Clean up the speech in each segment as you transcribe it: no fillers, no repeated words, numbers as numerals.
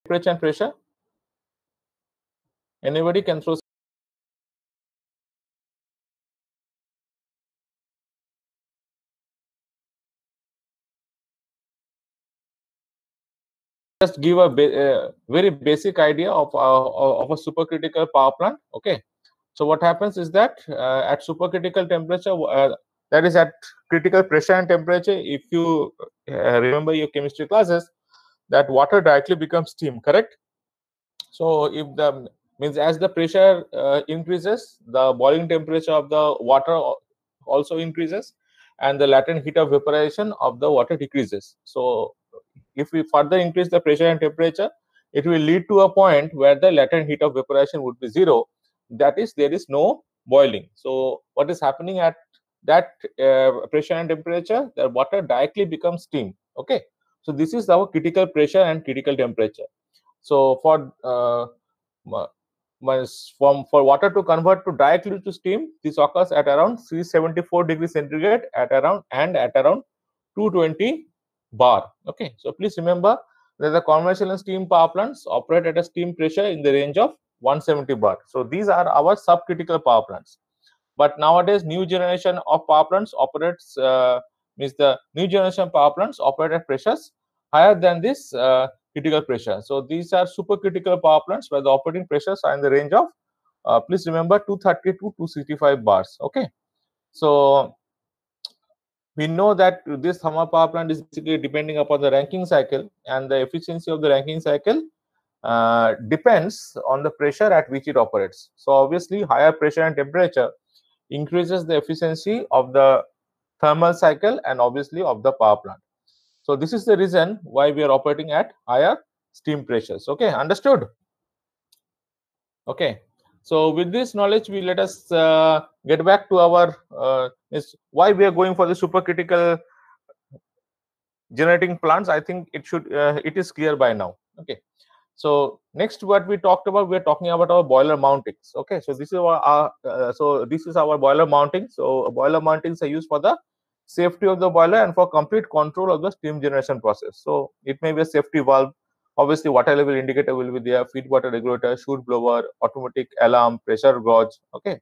temperature and pressure? Anybody can throw? Just give a very basic idea of a supercritical power plant. Okay, so what happens is that at supercritical temperature, that is at critical pressure and temperature, if you remember your chemistry classes, that water directly becomes steam, correct? So if the means as the pressure increases, the boiling temperature of the water also increases, and the latent heat of vaporization of the water decreases. So if we further increase the pressure and temperature, it will lead to a point where the latent heat of vaporization would be zero. That is, there is no boiling. So what is happening at that pressure and temperature? The water directly becomes steam. Okay, so this is our critical pressure and critical temperature. So for water to convert to directly to steam, this occurs at around 374 degrees centigrade at around 220 bar. Okay, so please remember that the conventional steam power plants operate at a steam pressure in the range of 170 bar. So these are our subcritical power plants. But nowadays, new generation of power plants operates means the new generation power plants operate at pressures higher than this critical pressure. So these are supercritical power plants where the operating pressures are in the range of please remember 230 to 265 bars. Okay, so we know that this thermal power plant is basically depending upon the Rankine cycle, and the efficiency of the Rankine cycle depends on the pressure at which it operates. So obviously, higher pressure and temperature increases the efficiency of the thermal cycle and obviously of the power plant. So this is the reason why we are operating at higher steam pressures. Okay, understood? Okay, so with this knowledge, we let us get back to our why we are going for the supercritical generating plants. I think it is clear by now. Okay, so next, what we talked about, we are talking about our boiler mountings. Okay, so this is our boiler mounting. So boiler mountings are used for the safety of the boiler and for complete control of the steam generation process. So it may be a safety valve. Obviously, water level indicator will be there, feed water regulator, chute blower, automatic alarm, pressure gauge. Okay,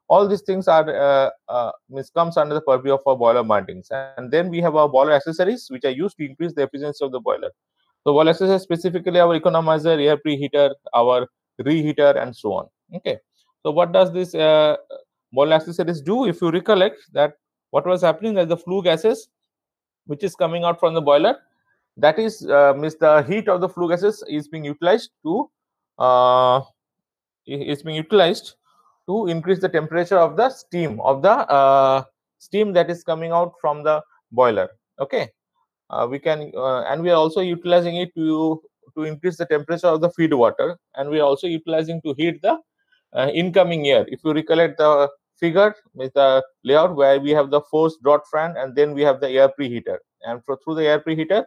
all these things are comes under the purview of our boiler mountings. And then we have our boiler accessories, which are used to increase the efficiency of the boiler. So boiler accessories, specifically our economizer, air preheater, our reheater, and so on. Okay, so what does this boiler accessories do? If you recollect that what was happening, that the flue gases which is coming out from the boiler, that is the heat of the flue gases is being utilized to increase the temperature of the steam that is coming out from the boiler. Okay, we can and we are also utilizing it to increase the temperature of the feed water, and we are also utilizing to heat the incoming air. If you recollect the figure with the layout where we have the forced draught fan, and then we have the air preheater, and through the air preheater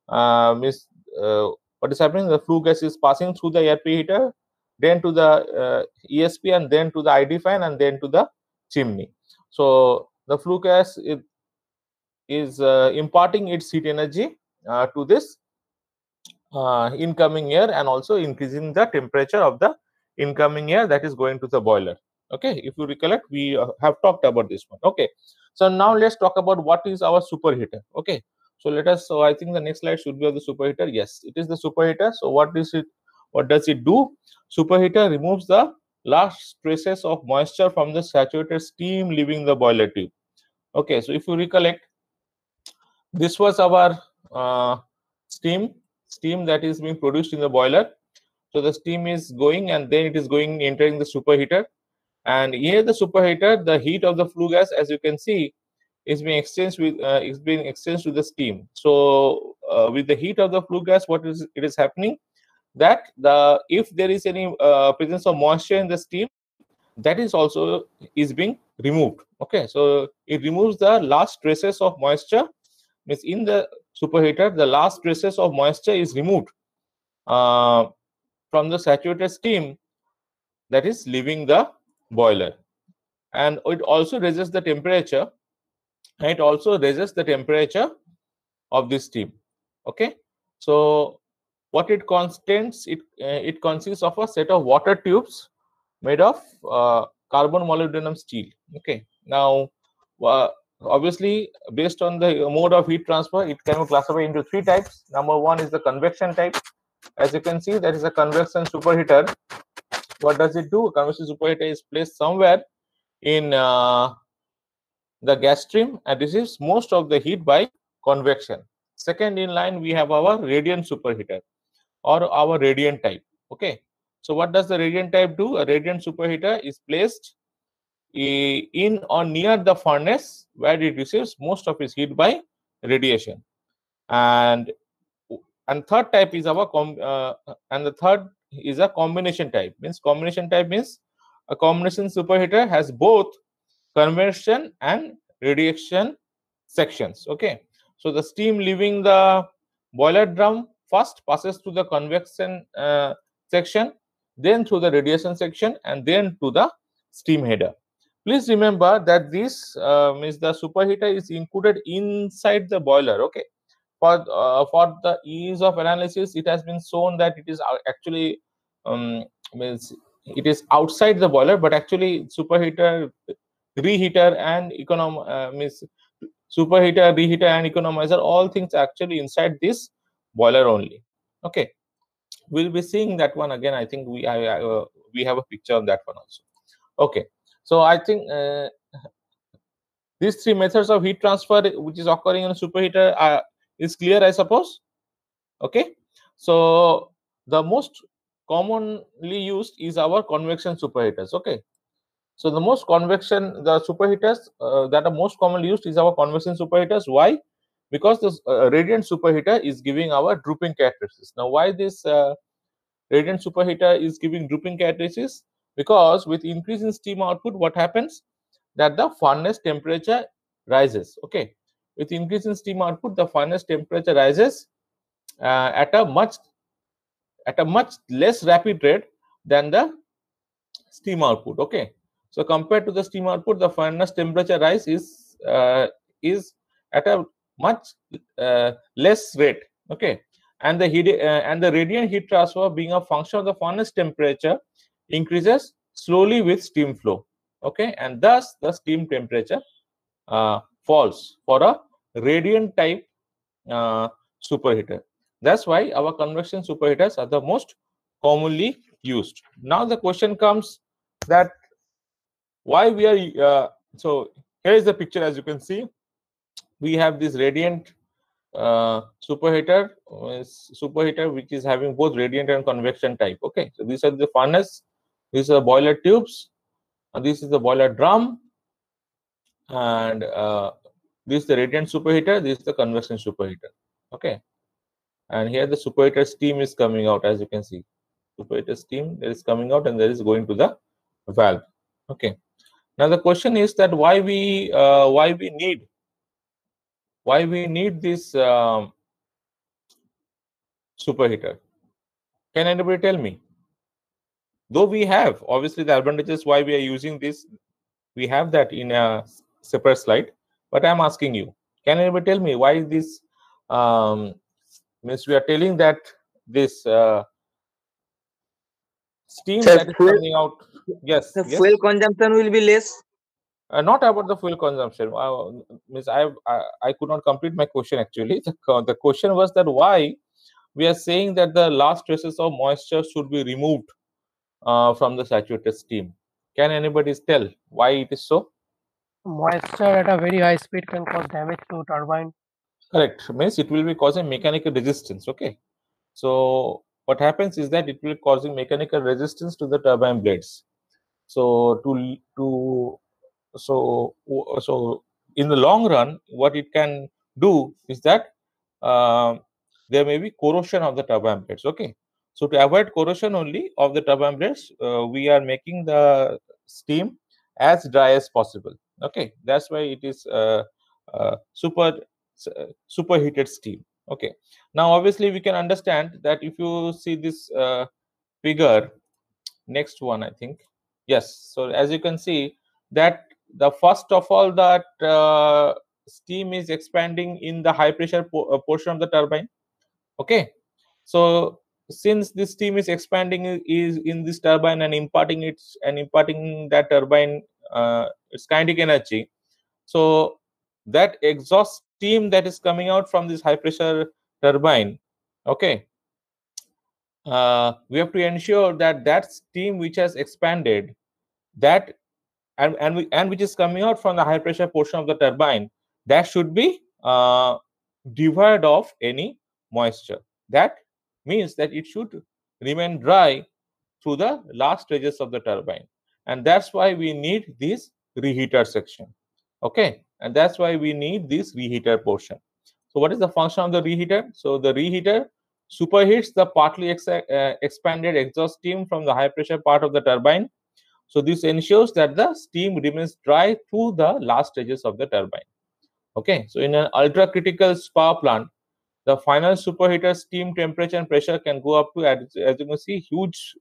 what is happening, the flue gas is passing through the air preheater, then to the ESP, and then to the ID fan, and then to the chimney. So the flue gas is imparting its heat energy to this incoming air, and also increasing the temperature of the incoming air that is going to the boiler. Okay, if you recollect, we have talked about this one. Okay, so now let's talk about what is our superheater. Okay, so I think the next slide should be of the superheater. Yes, it is the superheater. So what does it do? Superheater removes the last traces of moisture from the saturated steam leaving the boiler tube. Okay, so if you recollect, this was our steam that is being produced in the boiler. So the steam is going, and then it is entering the superheater, and here the superheater, the heat of the flue gas, as you can see, is being exchanged with the steam. So with the heat of the flue gas, it is happening, that if there is any presence of moisture in the steam, that is being removed. Okay, so it removes the last traces of moisture. Means in the superheater, the last traces of moisture is removed from the saturated steam that is leaving the boiler, and it also raises the temperature. Of the steam. Okay, so what it contains, it consists of a set of water tubes made of carbon molybdenum steel. Okay, now obviously based on the mode of heat transfer, it can be classified into three types. Number one is the convection type. As you can see, that is a convection superheater. What does it do? A convection superheater is placed somewhere in the gas stream and receives most of the heat by convection. Second in line, we have our radiant superheater or our radiant type. Okay, so what does the radiant type do? A radiant superheater is placed in or near the furnace where it receives most of its heat by radiation. And third type is our and the third is a combination type. Means combination type means a combination superheater has both convection and radiation sections. Okay, so the steam leaving the boiler drum first passes through the convection section, then through the radiation section, and then to the steam header. Please remember that this means the superheater is included inside the boiler. Okay, for the ease of analysis, it has been shown that it is actually means it is outside the boiler, but actually superheater, reheater, and means superheater, reheater, and economizer, all things actually inside this boiler only. Okay, we'll be seeing that one again. I think we have a picture of that one also. Okay, so I think these three methods of heat transfer which is occurring in a superheater is clear, I suppose. Okay, so the most commonly used is our convection superheaters. Okay, so the most convection, the superheaters that are most commonly used is our convection superheaters. Why? Because this radiant superheater is giving our drooping characteristics. Now, why this radiant superheater is giving drooping characteristics? Because with increase in steam output, what happens? That the furnace temperature rises. Okay, with increase in steam output, the furnace temperature rises at a much less rapid rate than the steam output. Okay, so compared to the steam output, the furnace temperature rise is at a much less rate. Okay, and the heat and the radiant heat transfer, being a function of the furnace temperature, increases slowly with steam flow. Okay, and thus the steam temperature falls for a radiant type superheater. That's why our convection superheaters are the most commonly used. Now the question comes that why we are so here is the picture. As you can see, we have this radiant superheater which is having both radiant and convection type. Okay, so these are the furnace, these are boiler tubes, and this is the boiler drum, and this is the radiant superheater, this is the convection superheater. Okay, and here the superheater steam is coming out. As you can see, superheater steam that is coming out and that is going to the valve. Okay, now the question is that why we need this superheater. Can anybody tell me? Though we have obviously the advantages why we are using this, we have that in a separate slide, but I'm asking you, can anybody tell me why this means we are telling that this steam that is coming out? Yes, the yes. fuel consumption will be less. Not about the fuel consumption. Means I could not complete my question actually. The question was that why we are saying that the last traces of moisture should be removed from the saturated steam. Can anybody tell why it is so? Moisture at a very high speed can cause damage to turbine. Correct. Means it will be causing mechanical resistance. Okay. So what happens is that it will causing mechanical resistance to the turbine blades. So so in the long run, what it can do is that there may be corrosion of the turbine blades. Okay, so to avoid corrosion only of the turbine blades, we are making the steam as dry as possible. Okay, that's why it is superheated steam. Okay, now obviously we can understand that if you see this figure, next one, I think. Yes, so as you can see that the first of all that steam is expanding in the high pressure portion of the turbine. Okay, so since this steam is expanding is in this turbine and imparting that turbine its kinetic energy, so that exhaust steam that is coming out from this high pressure turbine, okay, we have to ensure that that steam which has expanded, that and which is coming out from the high pressure portion of the turbine, that should be devoid of any moisture. That means that it should remain dry through the last stages of the turbine, and that's why we need this reheater section, okay, and that's why we need this reheater portion. So what is the function of the reheater? So the reheater superheats the partly expanded exhaust steam from the high pressure part of the turbine. So this ensures that the steam remains dry through the last stages of the turbine. Okay, so in an ultra critical power plant, the final superheater steam temperature and pressure can go up to, as you can see, huge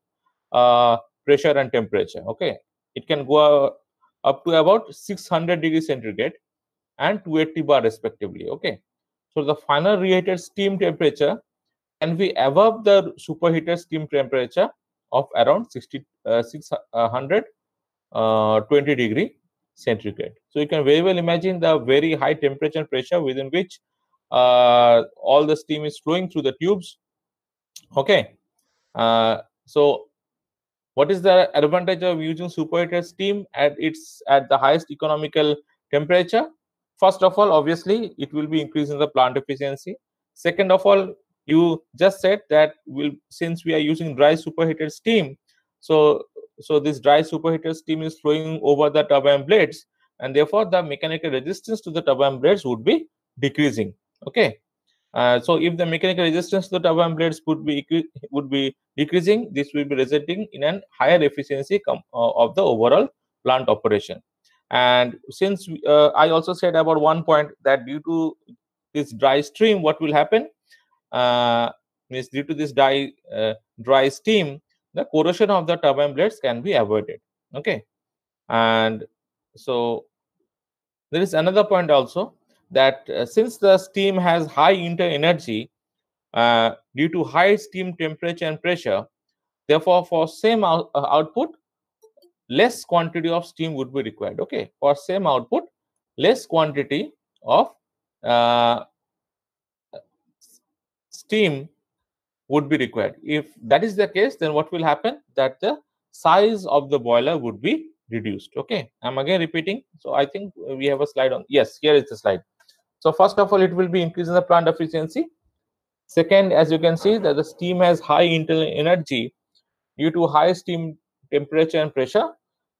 pressure and temperature. Okay, it can go up to about 600 degrees centigrade and 280 bar respectively. Okay, so the final reheated steam temperature can be above the superheated steam temperature of around 620 degree centigrade. So you can very well imagine the very high temperature and pressure within which all the steam is flowing through the tubes. Okay, so what is the advantage of using superheated steam at the highest economical temperature? First of all, obviously, it will be increasing the plant efficiency. Second of all, you just said that since we are using dry superheated steam, so this dry superheated steam is flowing over the turbine blades, and therefore the mechanical resistance to the turbine blades would be decreasing. Okay, so if the mechanical resistance to the turbine blades would be decreasing, this will be resulting in a higher efficiency of the overall plant operation. And since I also said about one point that due to this dry stream, what will happen is due to this dry steam, the corrosion of the turbine blades can be avoided. Okay, and so there is another point also that since the steam has high internal energy due to high steam temperature and pressure, therefore for same output, less quantity of steam would be required. Okay, for same output, less quantity of uh, steam would be required. If that is the case, then what will happen? That the size of the boiler would be reduced. Okay, I'm again repeating. So I think we have a slide on. Yes, here is the slide. So first of all, it will be increasing the plant efficiency. Second, as you can see, that the steam has high internal energy due to high steam temperature and pressure.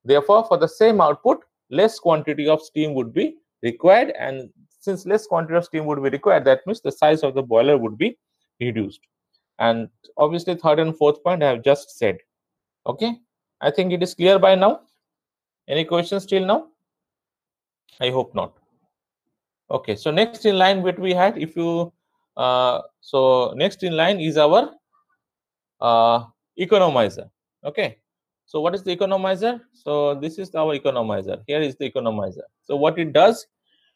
Therefore, for the same output, less quantity of steam would be required. And since less quantity of steam would be required, that means the size of the boiler would be reduced. And obviously, third and fourth point I have just said. Okay, I think it is clear by now. Any questions till now? I hope not. Okay, so next in line what we had, if you so next in line is our economizer. Okay, so what is the economizer? So this is our economizer. Here is the economizer. So what it does,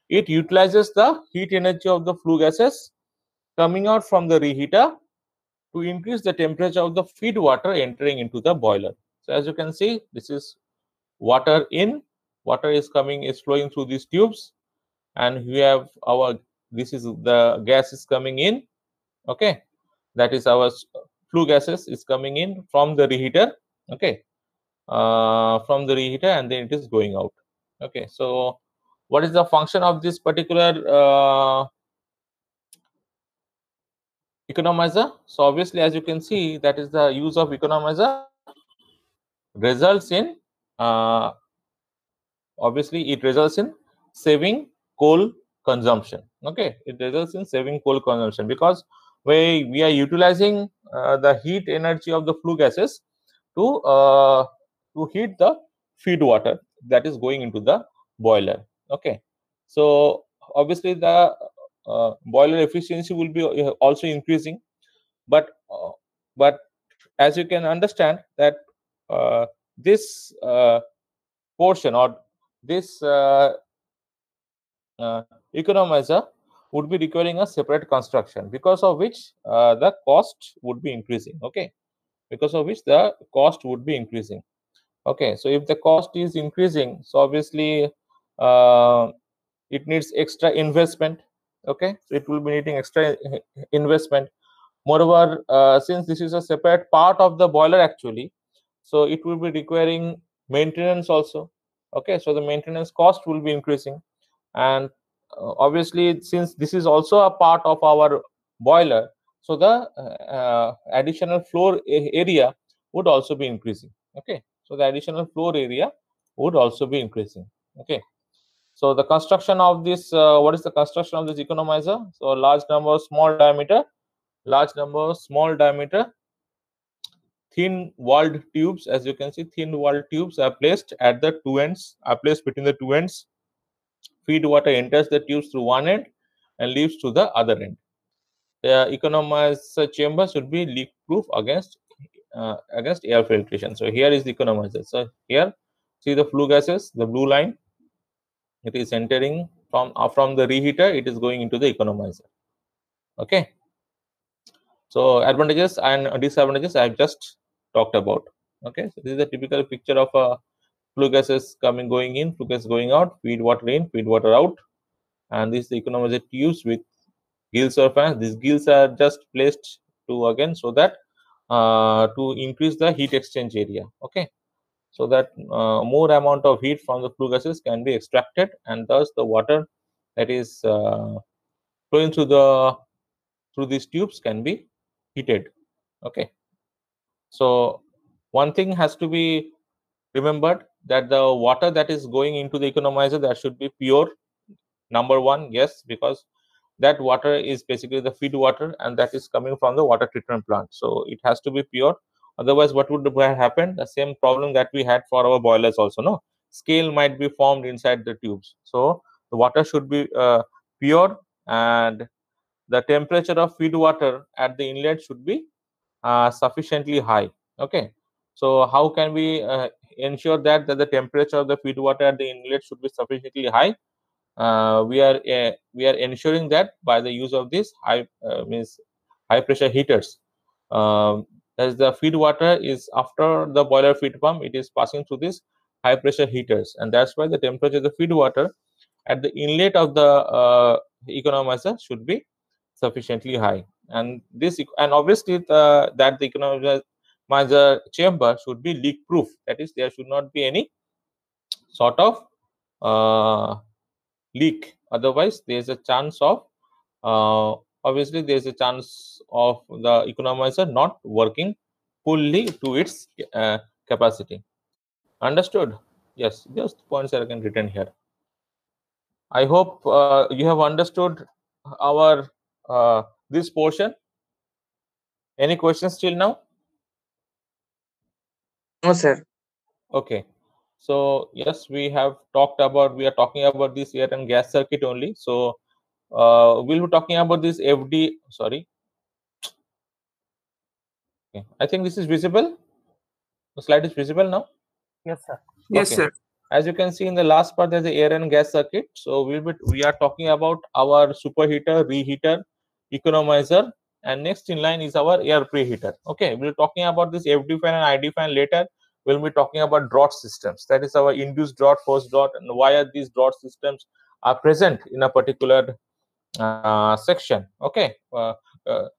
it utilizes the heat energy of the flue gases coming out from the reheater to increase the temperature of the feed water entering into the boiler. So as you can see, this is water in, water is flowing through these tubes, and we have this is the gas is coming in. Okay, that is our flue gases is coming in from the reheater. Okay, from the reheater, and then it is going out. Okay, so what is the function of this particular economizer? So obviously, as you can see, that is the use of economizer results in obviously it results in saving coal consumption. Okay, it results in saving coal consumption because we are utilizing the heat energy of the flue gases to heat the feed water that is going into the boiler. Okay, so obviously the boiler efficiency will be also increasing, but as you can understand that this portion or this economizer would be requiring a separate construction, because of which the cost would be increasing. Okay, because of which the cost would be increasing. Okay, so if the cost is increasing, so obviously it needs extra investment. Okay, so it will be needing extra investment. Moreover, since this is a separate part of the boiler actually, so it will be requiring maintenance also. Okay, so the maintenance cost will be increasing, and obviously since this is also a part of our boiler, so the additional floor area would also be increasing. Okay, so the additional floor area would also be increasing. Okay, so the construction of this, what is the construction of this economizer? So large number, small diameter, thin walled tubes. As you can see, thin walled tubes are placed at the two ends, are placed between the two ends. Feed water enters the tubes through one end and leaves to the other end. The economizer chamber should be leak proof against air filtration. So here is the economizer. So here, see the flue gases, the blue line, it is entering from the reheater, it is going into the economizer. Okay, so advantages and disadvantages I have just talked about. Okay, so this is a typical picture of a flue gases going in, flue gases going out, feed water in, feed water out, and this is the economizer tubes with gills or fans. These gills are just placed to again so that to increase the heat exchange area. Okay, so that more amount of heat from the flue gases can be extracted, and thus the water that is flowing through these tubes can be heated. Okay, so one thing has to be remembered, that the water that is going into the economizer, that should be pure. Number one, yes, because that water is basically the feed water, and that is coming from the water treatment plant, so it has to be pure. Otherwise, what would have happened? The same problem that we had for our boilers also, no, scale might be formed inside the tubes. So the water should be pure, and the temperature of feed water at the inlet should be sufficiently high. Okay, so how can we ensure that the temperature of the feed water at the inlet should be sufficiently high? We are ensuring that by the use of this high pressure heaters. As the feed water is after the boiler feed pump, it is passing through these high pressure heaters, and that's why the temperature of the feed water at the inlet of the economizer should be sufficiently high. And this, and obviously that the economizer chamber should be leak proof. That is, there should not be any sort of leak. Otherwise, there is a chance of obviously there is a chance of the economizer not working fully to its capacity. Understood? Yes, just points are again written here. I hope you have understood our this portion. Any questions till now? No, sir. Okay. So yes, we are talking about this air and gas circuit only. So we'll be talking about this FD. Sorry. Okay. I think this is visible. The slide is visible now. Yes, sir. Yes, Okay. sir. As you can see in the last part, there's the air and gas circuit. So we are talking about our superheater, reheater, economizer, and next in line is our air preheater. Okay, we're talking about this FD fan and ID fan later. We'll be talking about draught systems. That is our induced draught, forced draught, and why are these draught systems are present in a particular section. Okay,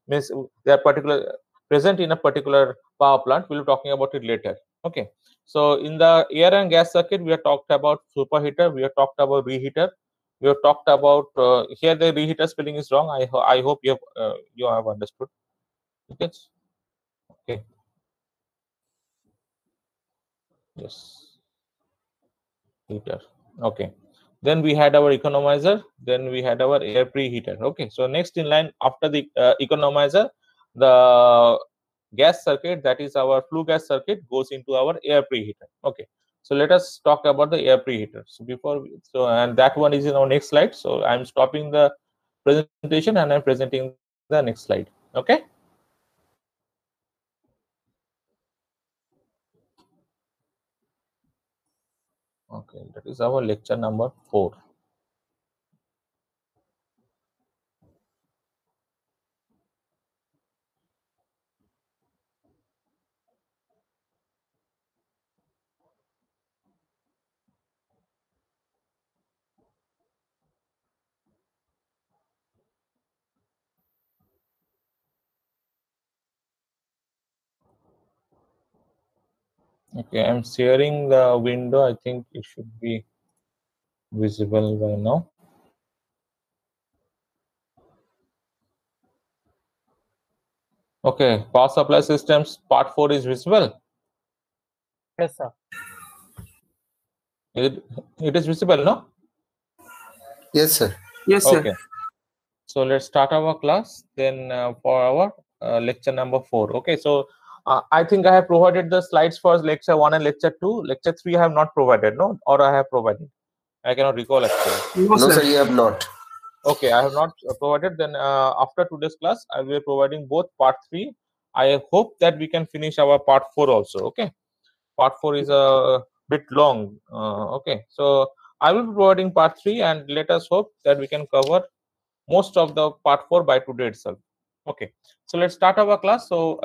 means they are present in a particular power plant. We'll be talking about it later. Okay, so in the air and gas circuit, we have talked about superheater, we have talked about reheater, we have talked about here the reheater spelling is wrong. I hope you have understood. Okay. Okay. Yes. Heater. Okay. Then we had our economizer. Then we had our air preheater. Okay. So next in line after the economizer, the gas circuit, that is our flue gas circuit, goes into our air preheater. Okay. So let us talk about the air preheater. So and that one is in our next slide. So I'm stopping the presentation and I'm presenting the next slide. Okay. Okay, that is our lecture number 4. Okay, I'm sharing the window. I think it should be visible by now. Okay, power supply systems part 4 is visible. Yes, sir. It, it is visible, no? Yes, sir. Yes, sir. Okay. So let's start our class then for our lecture number 4. Okay, so I think I have provided the slides for lecture 1 and lecture 2. Lecture 3 I have not provided, no? Or I have provided? I cannot recall actually. No, No, sir. sir, you have not. Okay, I have not provided. Then after today's class, I will be providing both part 3. I hope that we can finish our part 4 also. Okay, part 4 is a bit long. Okay, so I will be providing part 3, and let us hope that we can cover most of the part 4 by today itself. Okay, so let's start our class. So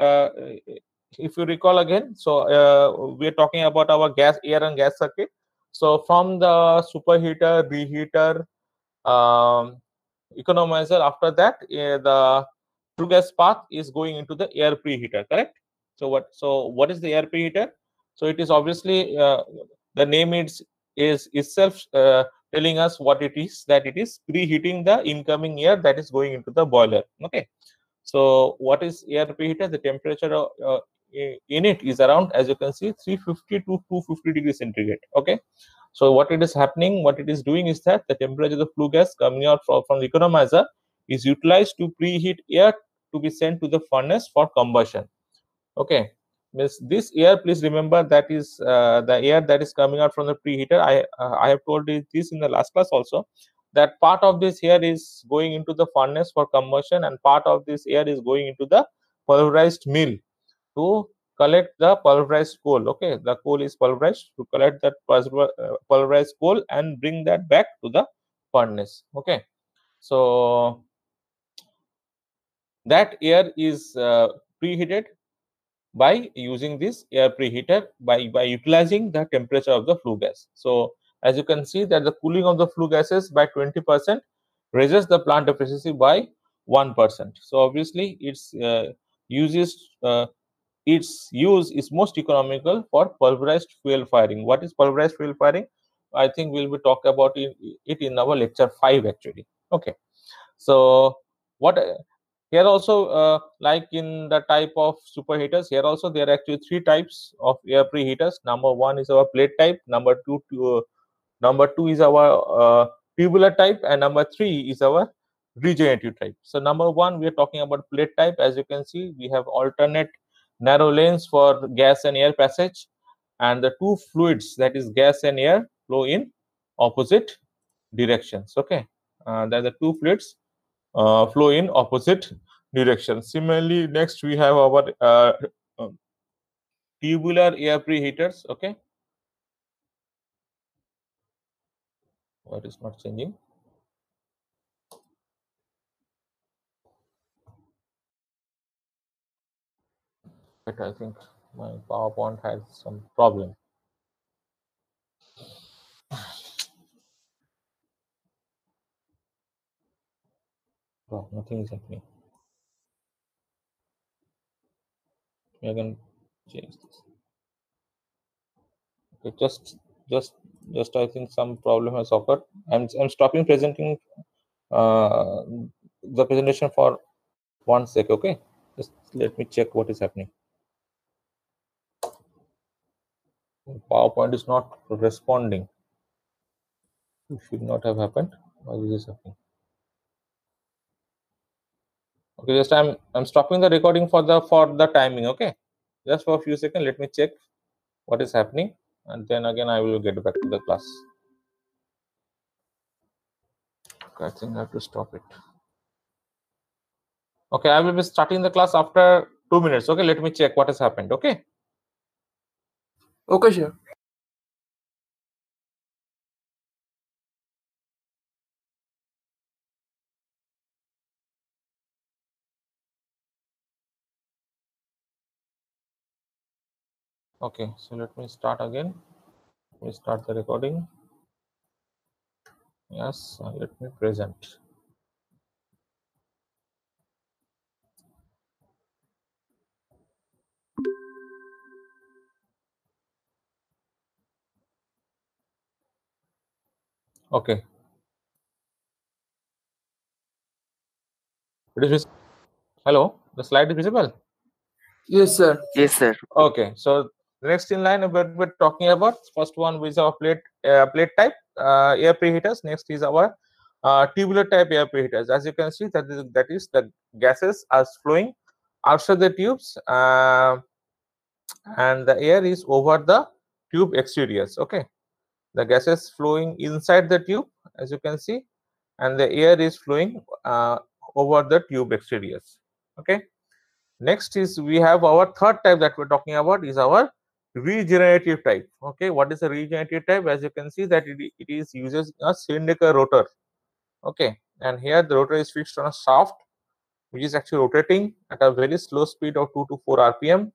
if you recall again, so we are talking about our gas, air and gas circuit. So from the superheater, reheater, economizer, after that the flue gas path is going into the air preheater, correct? So what is the air preheater? So it is obviously the name is itself telling us what it is, that it is preheating the incoming air that is going into the boiler. Okay, so what is air preheater? The temperature in it is around, as you can see, 350 to 250 degrees centigrade. Okay, so what it is happening, what it is doing is that the temperature of the flue gas coming out from the economizer is utilized to preheat air to be sent to the furnace for combustion. Okay, means this air, please remember, that is the air that is coming out from the preheater. I have told you this in the last class also, that part of this air is going into the furnace for combustion and part of this air is going into the pulverized mill to collect the pulverized coal. Okay, the coal is pulverized, to collect that pulverized coal and bring that back to the furnace. Okay, so that air is preheated by using this air preheater, by utilizing the temperature of the flue gas. So as you can see that the cooling of the flue gases by 20% raises the plant efficiency by 1%. So obviously its its use is most economical for pulverized fuel firing. What is pulverized fuel firing? I think we'll be talk about it in our lecture 5 actually. Okay, so what here also, like in the type of superheaters, here also there are actually 3 types of air preheaters. Number 1 is our plate type, number 2 is our tubular type, and number 3 is our regenerative type. So number 1, we are talking about plate type. As you can see, we have alternate narrow lanes for gas and air passage, and the two fluids, that is gas and air, flow in opposite directions. Okay, there are the two fluids flow in opposite direction. Similarly, next we have our uh, tubular air preheaters. Okay, what is not changing? But I think my PowerPoint has some problem. Oh, nothing is happening. We are going to change this. Okay, just I think some problem has occurred. I'm stopping presenting uh, the presentation for 1 sec. Okay, just let me check what is happening. PowerPoint is not responding. It should not have happened. Why is this happening? Okay, just I'm stopping the recording for the timing. Okay, just for a few seconds. Let me check what is happening, and then again I will get back to the class. Okay, I think I have to stop it. Okay, I will be starting the class after 2 minutes. Okay, let me check what has happened. Okay. Okay, sure. Okay, so let me start again. Let me start the recording. Yes, let me present. Okay. It is hello. The slide is visible. Yes, sir. Yes, sir. Okay. So the next in line we're talking about, first one is our plate type air preheaters. Next is our tubular type air preheaters. As you can see, that is the gases are flowing outside the tubes, and the air is over the tube exteriors. Okay, the gases flowing inside the tube, as you can see, and the air is flowing over the tube exteriors. Okay, next is we have our third type that we're talking about is our regenerative type. Okay, what is a regenerative type? As you can see that it is uses a cylindrical rotor. Okay, and here the rotor is fixed on a shaft which is actually rotating at a very slow speed of 2 to 4 rpm.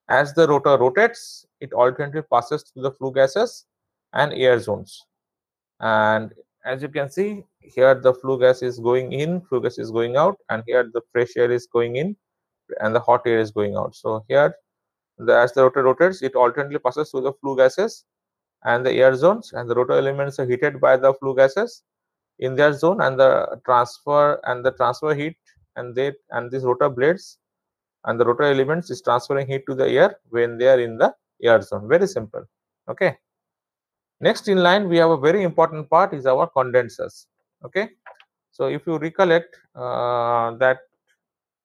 As the rotor rotates, it alternately passes through the flue gases and air zones. And as you can see, here the flue gas is going in, flue gas is going out, and here the fresh air is going in and the hot air is going out. So here, as the rotor rotates, it alternately passes through the flue gases and the air zones, and the rotor elements are heated by the flue gases in their zone, and the transfer heat and these rotor blades and the rotor elements is transferring heat to the air when they are in the air zone. Very simple. Okay. Next in line, we have a very important part is our condensers. Okay. So if you recollect that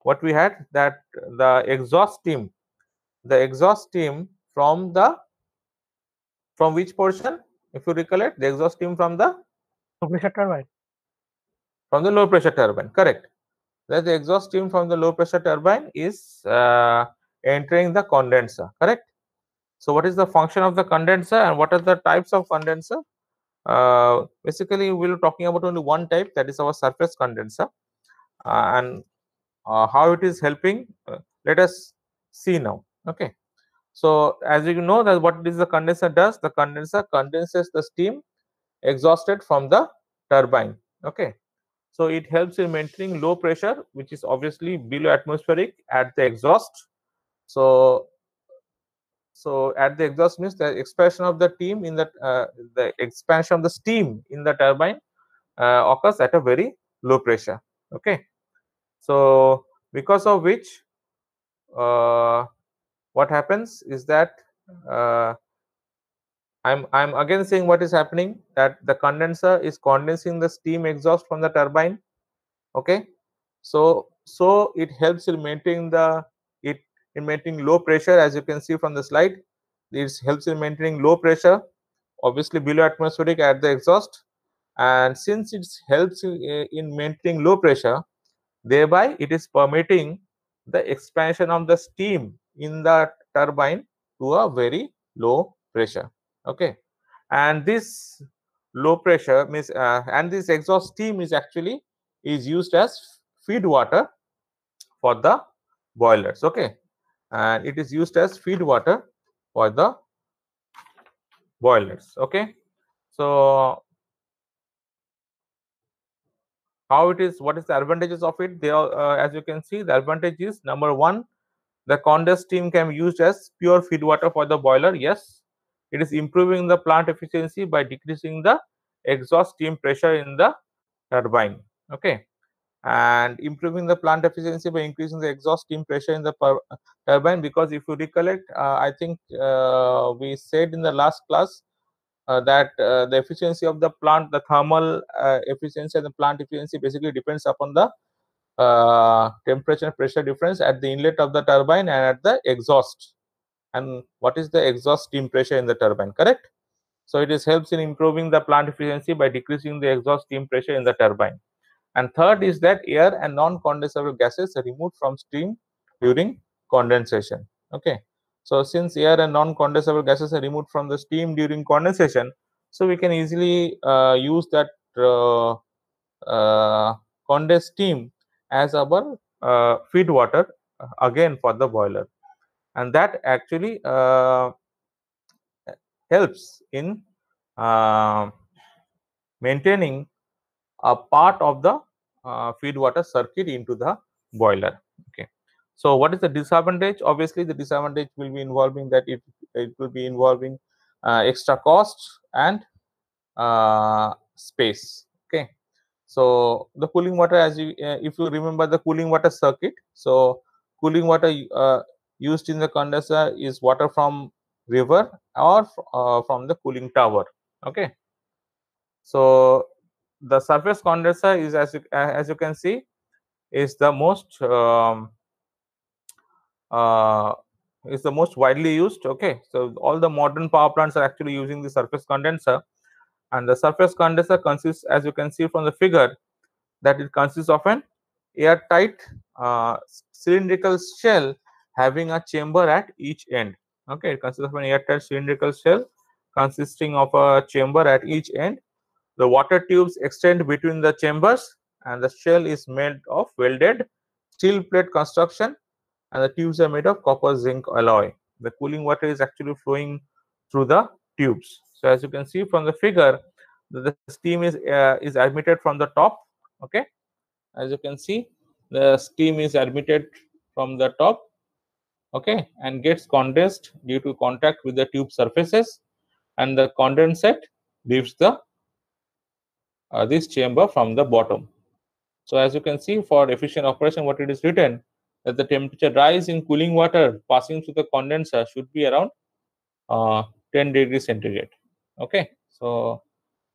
what we had, that the exhaust steam from which portion? If you recollect, the exhaust steam from the low pressure turbine. From the low pressure turbine. Correct. That the exhaust steam from the low pressure turbine is entering the condenser. Correct. So what is the function of the condenser and what are the types of condenser? Basically, we will talking about only one type, that is our surface condenser, and how it is helping. Let us see now. Okay. So as you know that what is the condenser does, the condenser condenses the steam exhausted from the turbine. Okay. So it helps in maintaining low pressure, which is obviously below atmospheric at the exhaust. So at the exhaust means the expansion of the steam in the expansion of the steam in the turbine occurs at a very low pressure. Okay. So because of which what happens is that I'm again saying what is happening, that the condenser is condensing the steam exhaust from the turbine. Okay, so it helps in maintaining low pressure. As you can see from the slide, it helps in maintaining low pressure, obviously below atmospheric at the exhaust, and since it helps in maintaining low pressure, thereby it is permitting the expansion of the steam in the turbine to a very low pressure. Okay, and this low pressure means and this exhaust steam is actually used as feed water for the boilers. Okay, and it is used as feed water for the boilers. Okay, so how it is, what is the advantages of it? They are as you can see, the advantage is number one, the condensed steam can be used as pure feed water for the boiler. Yes, it is improving the plant efficiency by decreasing the exhaust steam pressure in the turbine. Okay, and improving the plant efficiency by increasing the exhaust steam pressure in the turbine, because if you recollect, I think we said in the last class that the efficiency of the plant, the thermal efficiency and the plant efficiency basically depends upon the temperature and pressure difference at the inlet of the turbine and at the exhaust, and what is the exhaust steam pressure in the turbine. Correct. So it is helps in improving the plant efficiency by decreasing the exhaust steam pressure in the turbine. And third is that air and non-condensable gases are removed from steam during condensation. Okay, so since air and non-condensable gases are removed from the steam during condensation, so we can easily use that condensed steam as our feed water again for the boiler, and that actually helps in maintaining a part of the feed water circuit into the boiler. Okay, so what is the disadvantage? Obviously the disadvantage will be involving that it will be involving extra cost and space. Okay, so the cooling water, as you if you remember the cooling water circuit, so cooling water used in the condenser is water from river or from the cooling tower. Okay, so the surface condenser is, as you can see, is the most widely used. Okay, so all the modern power plants are actually using the surface condenser, and the surface condenser consists, as you can see from the figure, that it consists of an airtight cylindrical shell having a chamber at each end. Okay, it consists of an airtight cylindrical shell consisting of a chamber at each end. The water tubes extend between the chambers, and the shell is made of welded steel plate construction, and the tubes are made of copper zinc alloy. The cooling water is actually flowing through the tubes. So as you can see from the figure, the steam is emitted from the top. Okay, as you can see, the steam is emitted from the top. Okay, and gets condensed due to contact with the tube surfaces, and the condensate leaves the this chamber from the bottom. So as you can see, for efficient operation, what it is written, that the temperature rise in cooling water passing through the condenser should be around 10 degrees centigrade. Okay, so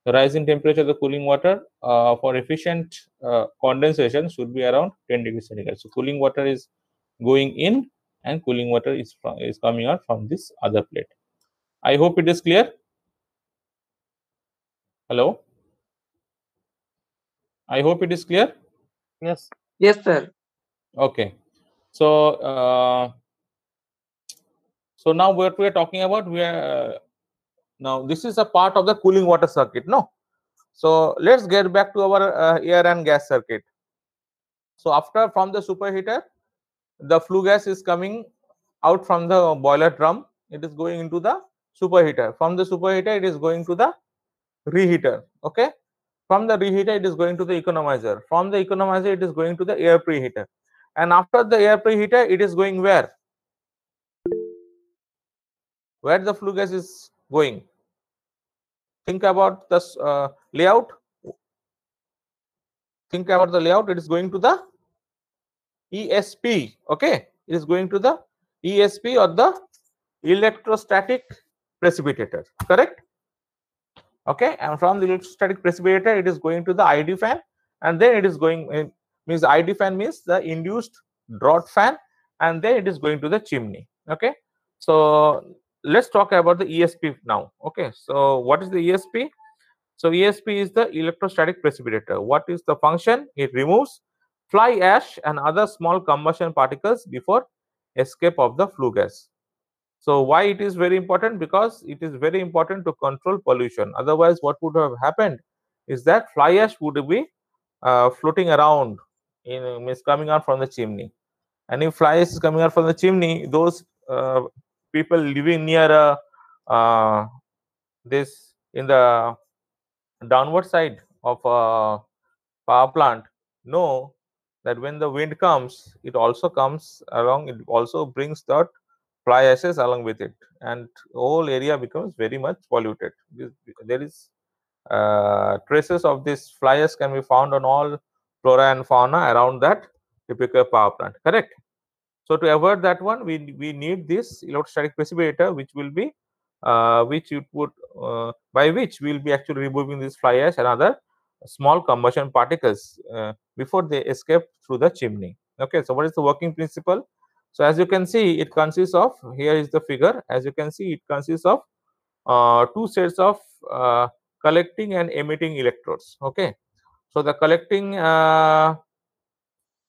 the rise in temperature of the cooling water for efficient condensation should be around 10 degrees centigrade. So cooling water is going in, and cooling water is coming out from this other plate. I hope it is clear. Hello, I hope it is clear. Yes. Yes, sir. Okay, so so now what we are talking about, we are now this is a part of the cooling water circuit. No, so let's get back to our air and gas circuit. So after, from the superheater, the flue gas is coming out from the boiler drum. It is going into the superheater. From the superheater, it is going to the reheater. Okay, from the reheater, it is going to the economizer. From the economizer, it is going to the air preheater. And after the air preheater, it is going where? Where the flue gas is going? Think about this layout. Think about the layout. It is going to the ESP. Okay, it is going to the ESP, or the electrostatic precipitator. Correct? Okay, and from the electrostatic precipitator, it is going to the ID fan, and then it is going means ID fan means the induced draught fan, and then it is going to the chimney. Okay, so let's talk about the ESP now. Okay, so what is the ESP? So ESP is the electrostatic precipitator. What is the function? It removes fly ash and other small combustion particles before escape of the flue gas. So why it is very important? Because it is very important to control pollution. Otherwise, what would have happened is that fly ash would be floating around, means coming out from the chimney. And if fly ash is coming out from the chimney, those people living near this in the downward side of a power plant know that when the wind comes, it also comes along, it also brings that fly ashes along with it, and whole area becomes very much polluted. There is traces of this fly ash can be found on all flora and fauna around that typical power plant. Correct? So to avoid that one, we need this electrostatic precipitator, which will be which you put by which we will be actually removing this fly ash and other small combustion particles before they escape through the chimney. Okay, so what is the working principle? So as you can see, it consists of, here is the figure. As you can see, it consists of two sets of collecting and emitting electrodes. Okay, so the collecting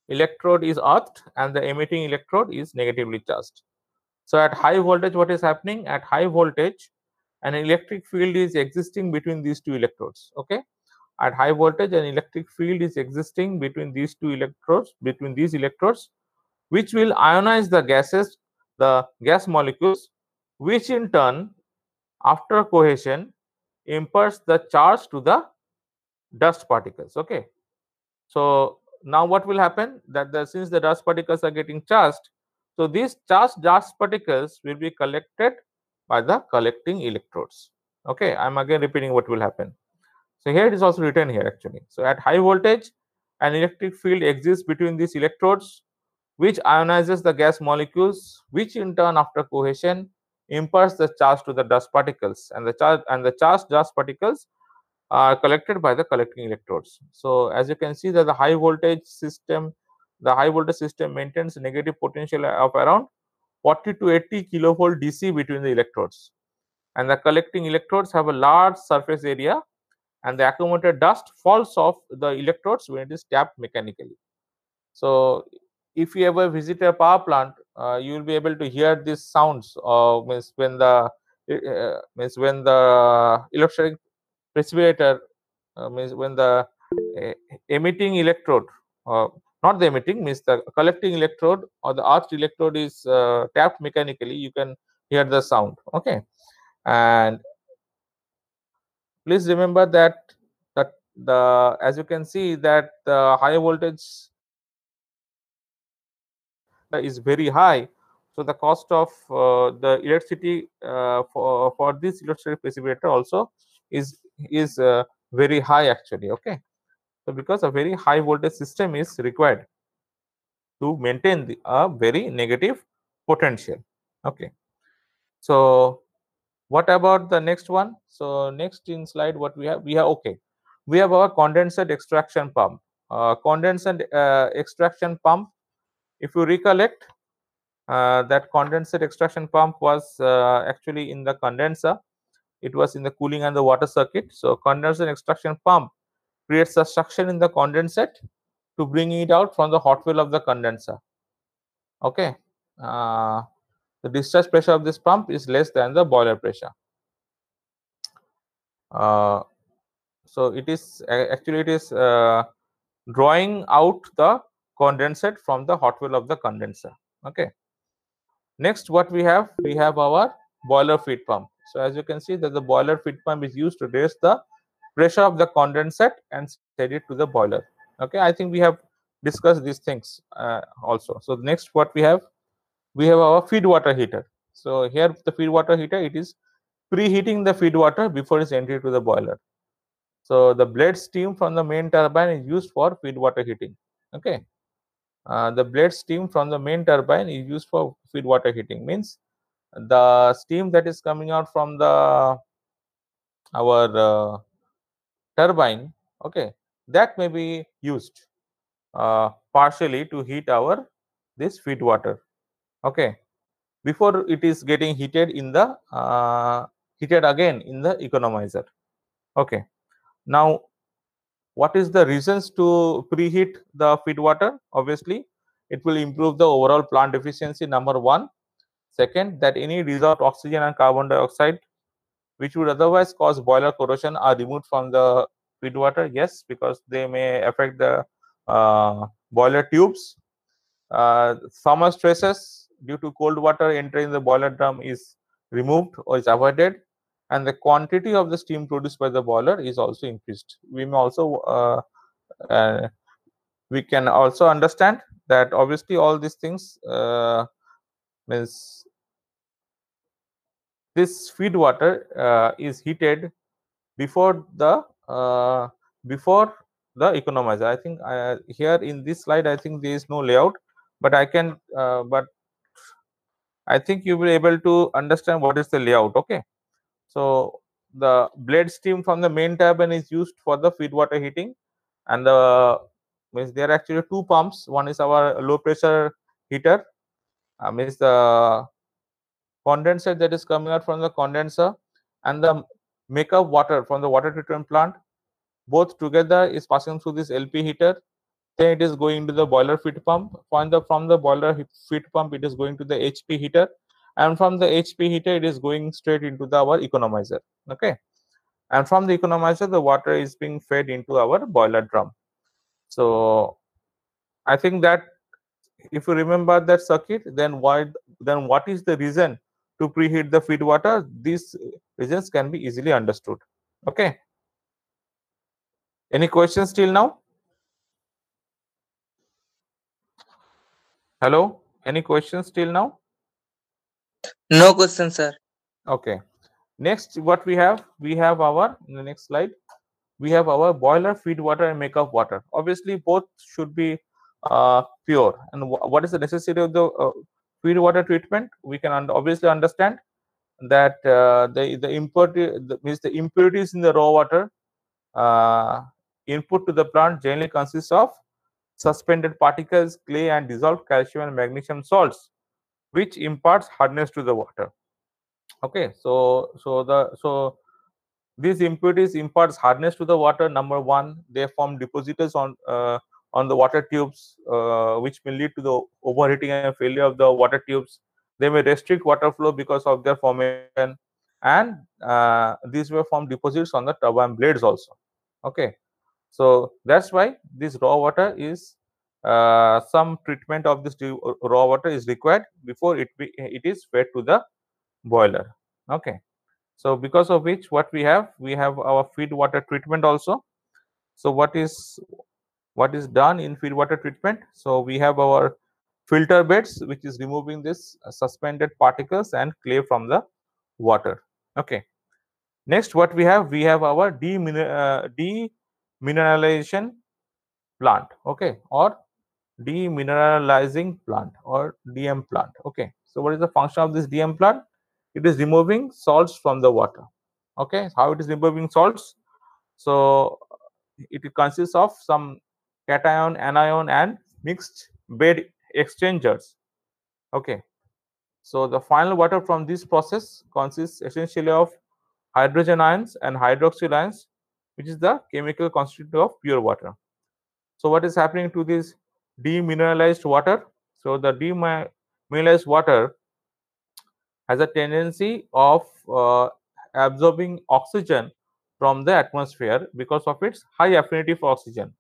electrode is earthed, and the emitting electrode is negatively charged. So at high voltage, what is happening? At high voltage, an electric field is existing between these two electrodes. Okay, at high voltage, an electric field is existing between these two electrodes, which will ionize the gases, the gas molecules, which in turn, after cohesion, imparts the charge to the dust particles. Okay, so now what will happen, that since the dust particles are getting charged, so these charged dust particles will be collected by the collecting electrodes. Okay, I'm again repeating what will happen. So here it is also written here actually. So at high voltage, an electric field exists between these electrodes, which ionizes the gas molecules, which in turn, after cohesion, imparts the charge to the dust particles, and the charged dust particles are collected by the collecting electrodes. So as you can see that the high voltage system maintains negative potential of around 40 to 80 kilovolt DC between the electrodes, and the collecting electrodes have a large surface area, and the accumulated dust falls off the electrodes when it is tapped mechanically. So if you ever visit a power plant, you will be able to hear these sounds. Means when the electric precipitator, means when the emitting electrode, not the emitting, means the collecting electrode or the arched electrode is tapped mechanically, you can hear the sound. Okay, and please remember that the as you can see that the high voltage is very high, so the cost of the electricity for this electric precipitator also is very high actually. Okay, so because a very high voltage system is required to maintain a very negative potential. Okay, so what about the next one? So next in slide, what we have okay, we have our condensate extraction pump. Condensate extraction pump, if you recollect, that condensate extraction pump was actually in the condenser. It was in the cooling and the water circuit. So condensate extraction pump creates a suction in the condensate to bring it out from the hot well of the condenser. Okay, the discharge pressure of this pump is less than the boiler pressure. So it is actually it is drawing out the condensate from the hot well of the condenser. Okay. Next, what we have our boiler feed pump. So as you can see that the boiler feed pump is used to raise the pressure of the condensate and send it to the boiler. Okay, I think we have discussed these things also. So next, what we have our feed water heater. So here the feed water heater, it is preheating the feed water before its entry to the boiler. So the blade steam from the main turbine is used for feed water heating. Okay, the blade steam from the main turbine is used for feed water heating. Means the steam that is coming out from the our turbine, okay, that may be used partially to heat our this feed water. Okay, before it is getting heated in the heated again in the economizer. Okay, now what is the reasons to preheat the feed water? Obviously, it will improve the overall plant efficiency, number one. Second, that any dissolved oxygen and carbon dioxide which would otherwise cause boiler corrosion are removed from the feed water. Yes, because they may affect the boiler tubes. Summer stresses due to cold water entering the boiler drum is removed or is avoided, and the quantity of the steam produced by the boiler is also increased. We may also we can also understand that obviously all these things means this feed water is heated before the economizer. I think here in this slide, I think there is no layout, but I can but I think you will be able to understand what is the layout. Okay, so the blade steam from the main turbine is used for the feed water heating, and means there are actually two pumps. One is our low pressure heater, means the condensate that is coming out from the condenser, and the makeup water from the water treatment plant. Both together is passing through this LP heater. Then it is going to the boiler feed pump. From the boiler feed pump, it is going to the HP heater, and from the HP heater, it is going straight into our economizer. Okay, and from the economizer, the water is being fed into our boiler drum. So I think that if you remember that circuit, then what is the reason to preheat the feed water? These reasons can be easily understood. Okay, any questions till now? Hello, any questions till now? No question, sir. Okay, next what we have our in the next slide, we have our boiler feed water and makeup water. Obviously, both should be pure. And what is the necessity of the feed water treatment? We can obviously understand that the impurities in the raw water input to the plant generally consists of suspended particles, clay, and dissolved calcium and magnesium salts, which imparts hardness to the water. Okay, so these impurities imparts hardness to the water. Number one, they form depositors on the water tubes, which may lead to the overheating and failure of the water tubes. They may restrict water flow because of their formation, and these may form deposits on the turbine blades also. Okay, so that's why this raw water is some treatment of this raw water is required before it is fed to the boiler. Okay, so because of which what we have our feed water treatment also. So what is done in feed water treatment? So we have our filter beds, which is removing this suspended particles and clay from the water. Okay, next what we have our demineralization plant, okay, or demineralizing plant, or DM plant. Okay, so what is the function of this DM plant? It is removing salts from the water. Okay, how it is removing salts? So it consists of some cation, anion, and mixed bed exchangers. Okay, so the final water from this process consists essentially of hydrogen ions and hydroxyl ions, which is the chemical constituent of pure water. So what is happening to this demineralized water? So the demineralized water has a tendency of absorbing oxygen from the atmosphere because of its high affinity for oxygen,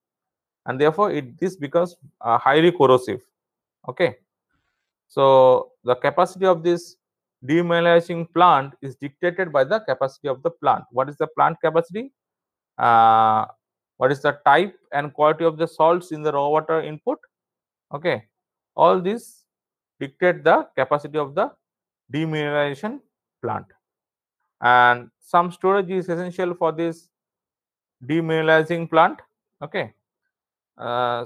and therefore this becomes highly corrosive. Okay, so the capacity of this demineralizing plant is dictated by the capacity of the plant. What is the plant capacity? What is the type and quality of the salts in the raw water input? Okay, all these dictate the capacity of the demineralization plant, and some storage is essential for this demineralizing plant. Okay, uh,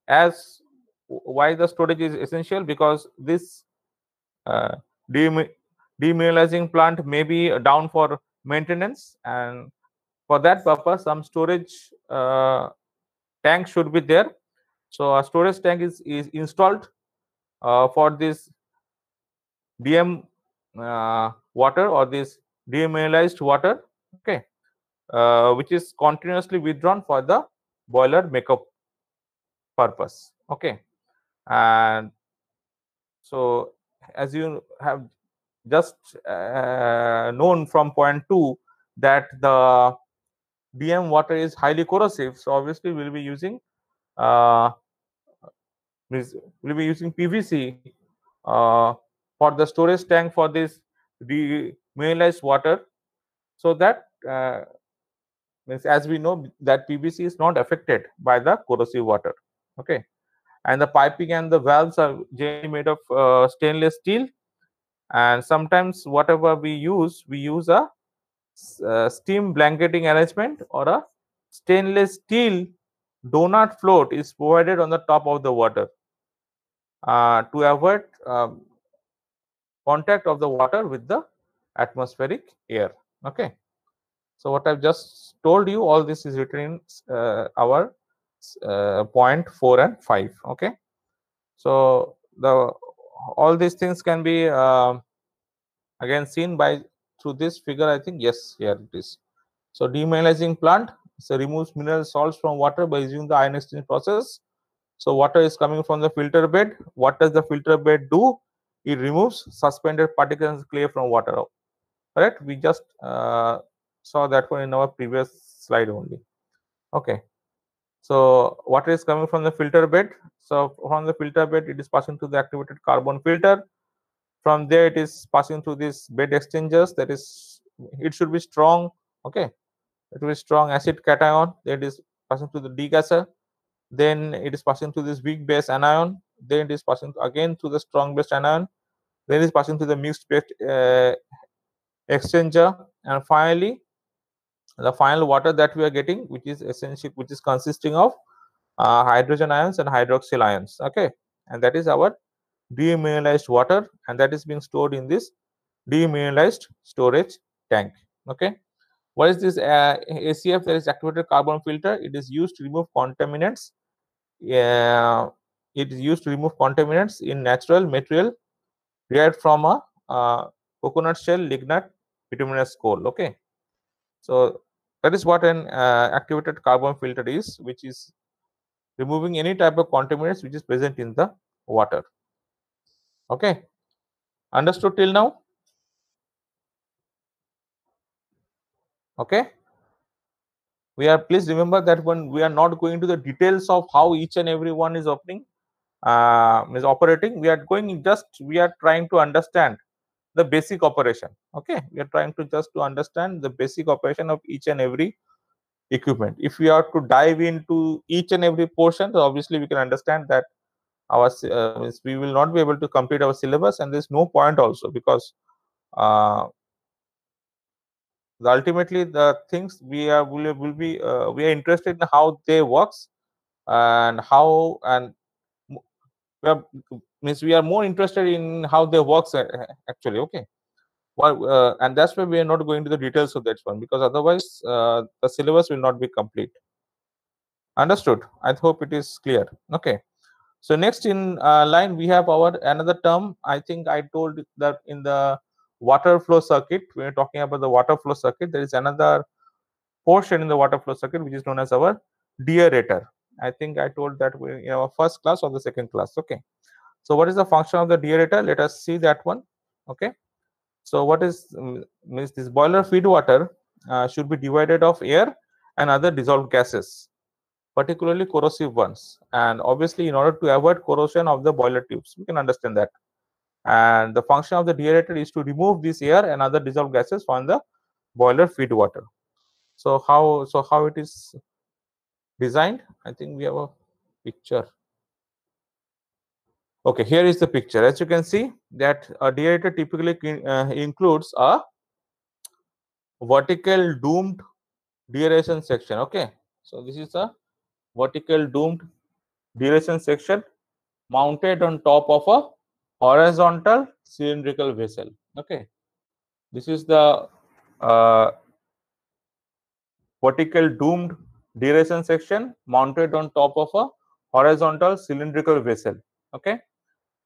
as why the storage is essential? Because this uh, demineralizing plant may be down for maintenance, and for that purpose some storage tank should be there. So a storage tank is installed for this DM water, or this demineralized water. Okay, which is continuously withdrawn for the boiler makeup purpose. Okay, and so as you have just known from point 2 that the DM water is highly corrosive, so obviously we'll be using PVC for the storage tank for this demineralized water, so that means, as we know that PVC is not affected by the corrosive water. Okay, and the piping and the valves are generally made of stainless steel, and sometimes whatever we use a steam blanketing arrangement, or a stainless steel donut float is provided on the top of the water to avoid contact of the water with the atmospheric air. Okay, so what I've just told you, all this is written in our point 4 and 5. Okay, so all these things can be again seen by through this figure. I think, yes, here it is. So demineralizing plant, so removes mineral salts from water by using the ion exchange process. So water is coming from the filter bed. What does the filter bed do? It removes suspended particles and clay from water. Correct? We just saw that one in our previous slide only. Okay, so water is coming from the filter bed. So from the filter bed, it is passing to the activated carbon filter. From there, it is passing through these bed exchangers. That is, it should be strong. Okay, it will be strong acid cation. Then it is passing to the degasser. Then it is passing to this weak base anion. Then it is passing again to the strong base anion. Then it is passing to the mixed base exchanger, and finally the final water that we are getting, which is essentially, which is consisting of hydrogen ions and hydroxyl ions. Okay, and that is our demineralized water, and that is being stored in this demineralized storage tank. Okay, what is this ACF? That is activated carbon filter. It is used to remove contaminants. It is used to remove contaminants in natural material derived from a coconut shell, lignite, bituminous coal. Okay, so that is what an activated carbon filter is, which is removing any type of contaminants which is present in the water. Okay, understood till now? Okay, please remember that when we are not going to the details of how each and every one is operating, we are trying to understand the basic operation. Okay, we are trying to just to understand the basic operation of each and every equipment. If we are to dive into each and every portion, so obviously we can understand that our we will not be able to complete our syllabus, and there's no point also, because ultimately the things we are will be we are interested in how they works, and how, and we are, we are more interested in how they works actually. Okay, well, and that's why we are not going to the details of that one, because otherwise the syllabus will not be complete. Understood? I hope it is clear. Okay, so next in line we have our another term. I think I told that in the water flow circuit, we are talking about the water flow circuit. There is another portion in the water flow circuit which is known as our deaerator. I think I told that in our first class or the second class. Okay, so what is the function of the deaerator? Let us see that one. Okay, so what is means this boiler feed water should be divided of air and other dissolved gases, particularly corrosive ones, and obviously in order to avoid corrosion of the boiler tubes, we can understand that. And the function of the deaerator is to remove this air and other dissolved gases from the boiler feed water. So how it is designed? I think we have a picture. Okay, here is the picture. As you can see that a deaerator typically includes a vertical doomed deaeration section. Okay, so this is a vertical doomed deaeration section mounted on top of a horizontal cylindrical vessel. Okay, this is the vertical doomed deaeration section mounted on top of a horizontal cylindrical vessel. Okay,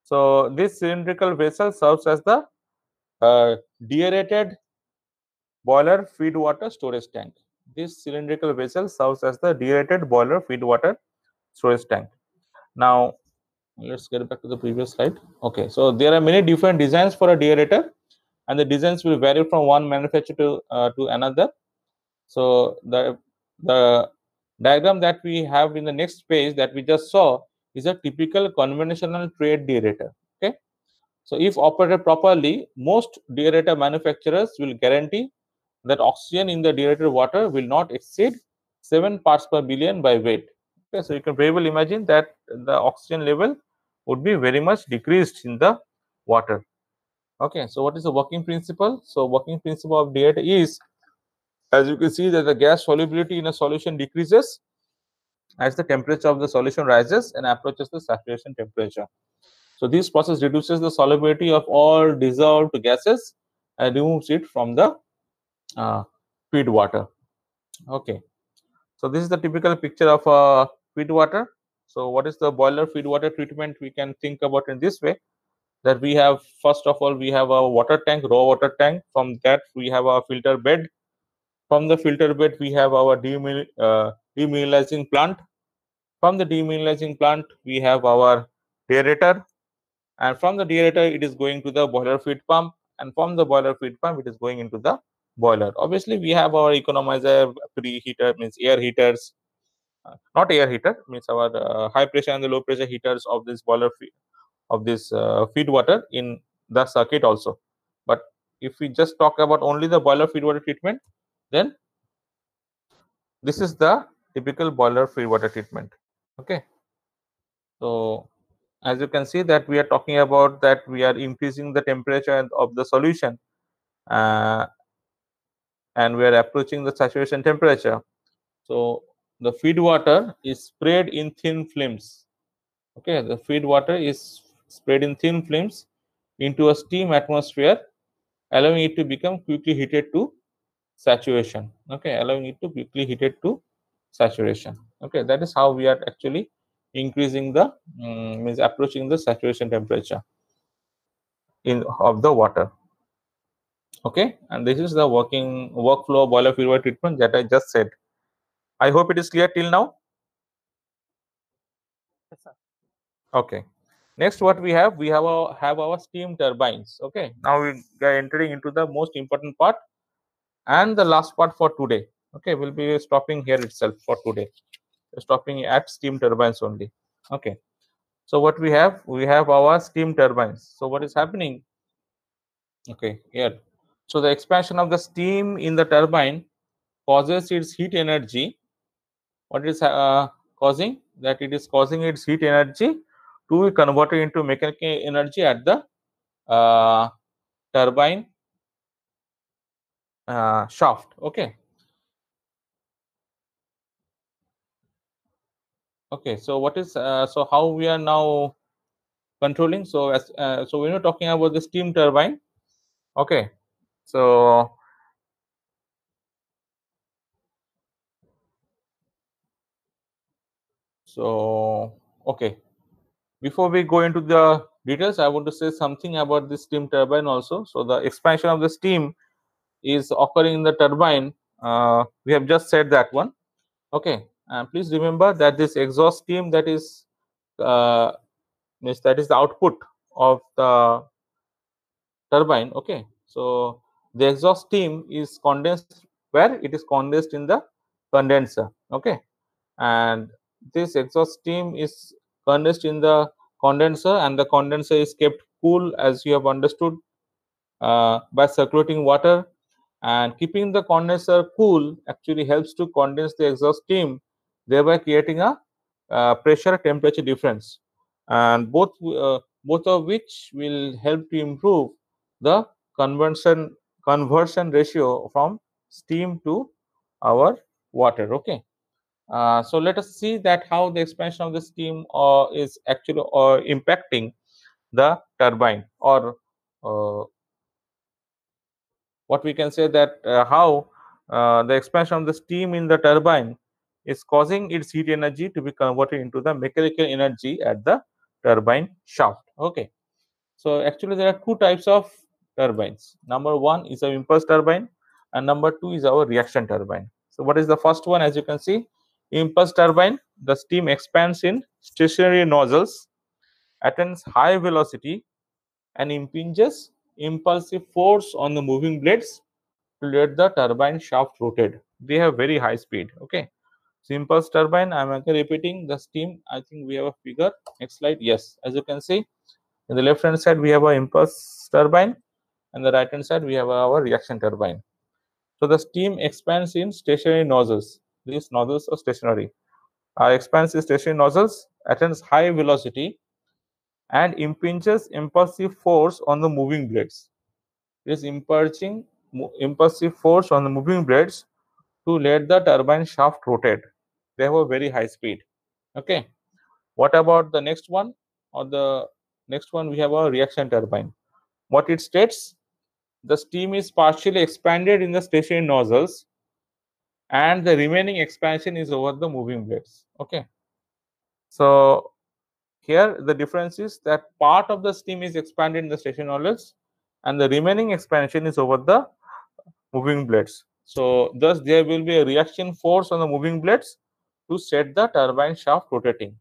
so this cylindrical vessel serves as the deaerated boiler feed water storage tank. This cylindrical vessel serves as the deaerated boiler feed water storage tank. Now let's get back to the previous slide. Okay, so there are many different designs for a deaerator, and the designs will vary from one manufacturer to another. So the diagram that we have in the next page that we just saw is a typical conventional trade deaerator. Okay, so if operated properly, most deaerator manufacturers will guarantee that oxygen in the deaerated water will not exceed 7 parts per billion by weight. Okay, so you can very well imagine that the oxygen level would be very much decreased in the water. Okay, so what is the working principle? So working principle of deaerator is, as you can see, that the gas solubility in a solution decreases as the temperature of the solution rises and approaches the saturation temperature. So this process reduces the solubility of all dissolved gases and removes it from the feed water. Okay, so this is the typical picture of feed water. So what is the boiler feed water treatment? We can think about in this way, that we have, first of all, we have a water tank, raw water tank. From that we have a filter bed. From the filter bed we have our demineralizing plant. From the demineralizing plant we have our deaerator, and from the deaerator it is going to the boiler feed pump, and from the boiler feed pump it is going into the boiler. Obviously we have our economizer, preheater, means air heaters, not air heater, means our high pressure and the low pressure heaters of this boiler feed, of this feed water in the circuit also. But if we just talk about only the boiler feed water treatment, then this is the typical boiler feed water treatment. Okay, so as you can see that we are talking about that we are increasing the temperature of the solution, and we are approaching the saturation temperature. So the feed water is sprayed in thin films. Okay, the feed water is sprayed in thin films into a steam atmosphere, allowing it to become quickly heated to saturation. Okay, allowing it to quickly heated to saturation. Okay, that is how we are actually increasing the means approaching the saturation temperature in of the water. Okay, and this is the working workflow of boiler feed water treatment that I just said. I hope it is clear till now. Yes, sir. Okay. Next, what we have our steam turbines. Okay. Now we are entering into the most important part and the last part for today. Okay, we'll be stopping here itself for today. We're stopping at steam turbines only. Okay. So what we have our steam turbines. So what is happening? Okay, here. So the expansion of the steam in the turbine causes its heat energy. What is causing? That it is causing its heat energy to be converted into mechanical energy at the turbine shaft. Okay. Okay. So what is so how we are now controlling? So as so when you're talking about the steam turbine. Okay. So okay. Before we go into the details, I want to say something about the steam turbine also. So the expansion of the steam is occurring in the turbine. We have just said that one. Okay, and please remember that this exhaust steam that is that is the output of the turbine. Okay, so the exhaust steam is condensed where it is condensed in the condenser. Okay, and this exhaust steam is condensed in the condenser, and the condenser is kept cool, as you have understood, by circulating water. And keeping the condenser cool actually helps to condense the exhaust steam, thereby creating a pressure temperature difference, and both of which will help to improve the conversion ratio from steam to our water. Okay. So let us see that how the expansion of the steam is actually impacting the turbine, or uh, what we can say that how the expansion of the steam in the turbine is causing its heat energy to be converted into the mechanical energy at the turbine shaft. Okay. So actually there are two types of turbines. Number one is an impulse turbine, and number two is our reaction turbine. So what is the first one? As you can see, impulse turbine, the steam expands in stationary nozzles, attains high velocity, and impinges impulsive force on the moving blades to let the turbine shaft rotate. They have very high speed. Okay. So impulse turbine, I'm again repeating the steam. I think we have a figure. Next slide. Yes, as you can see, in the left hand side we have a impulse turbine, and the right hand side we have our reaction turbine. So the steam expands in stationary nozzles. These nozzles are stationary. Expands in stationary nozzles, attains high velocity, and impinges impulsive force on the moving blades. It is impinging impulsive force on the moving blades to let the turbine shaft rotate. They have a very high speed. Okay. What about the next one? Or the next one, we have a reaction turbine. What it states: the steam is partially expanded in the stationary nozzles, and the remaining expansion is over the moving blades. Okay. So here the difference is that part of the steam is expanded in the stationary nozzles, and the remaining expansion is over the moving blades. So thus there will be a reaction force on the moving blades to set the turbine shaft rotating.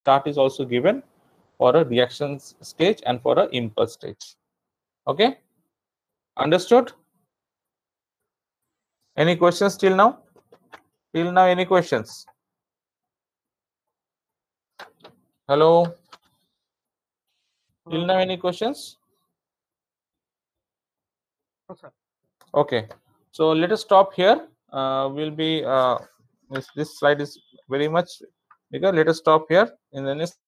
Start is also given for a reaction stage and for a impulse stage. Okay, understood? Any questions till now? Till now, any questions? Hello? Till now, any questions? No, sir. Okay, so let us stop here. We'll be this slide is very much bigger. Let us stop here. In the next